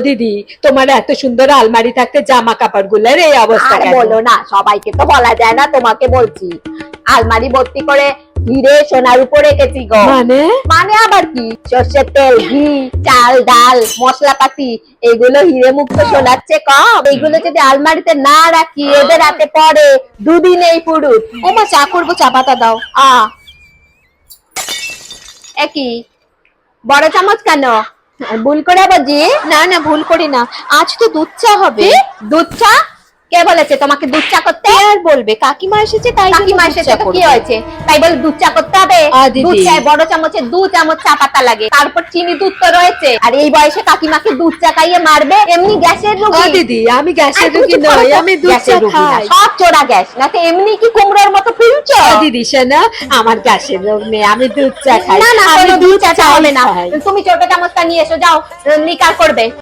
দিদি, তোমার এত সুন্দর আলমারি থাকতে জামা কাপড় গুলার এই অবস্থা আর কেন? বলো না, সবাইকে তো বলা যায় না, তোমাকে বলছি। আলমারি ভর্তি করে হিরে সোনার উপর রেখেছি গো। মানে মানে আবার কি, সর্ষের তেল, ঘি, চাল, ডাল, মশলাপাতি, এগুলো হিরে মুক্ত সোনার চেয়ে কম? এইগুলো যদি আলমারিতে না রাখি, এদের হাতে পড়ে, দুদিনেই পুরুত। ওমা, চা করবো, চা পাতা দাও। একই বড় চামচ কেন? ভুল করে বাজি? না না, ভুল করি না, আজ তো দুধ চা হবে। দুধ চা? কে বলেছে তোমাকে দুধ চা করতে? কে আর বলবে, কাকিমা এসেছে তাই জন্য কাকিমা দুধ এসেছে চা তো কি করবো। হয়েছে, তাই বলে দুধ চা করতে হবে? দিদি। দুধ চায় বড় চামচে 2 চামচ চা পাতা লাগে, তারপর চিনি দুধ তো রয়েছে। আর এই বয়সে কাকিমাকে দুধ চা খাইয়ে মারবে? এমনি গ্যাসের রোগী। দিদি, আমি গ্যাসের আর তুমি রোগী চুপ করো নই, তো। আমি দুধ গ্যাসের চা রোগী না, খাই। সব চোরা গ্যাস, নাকি এমনি কি কুমড়োর মতো ফিরছো? দিদি শোনো, আমার গ্যাসের রোগ নেই, আমি দুধ চা খাই। না না, আমি কোনো দুধ চা চাই হবে না। খাই। তুমি ছোট চামচটা নিয়ে এসো, যাও লিকার করবে।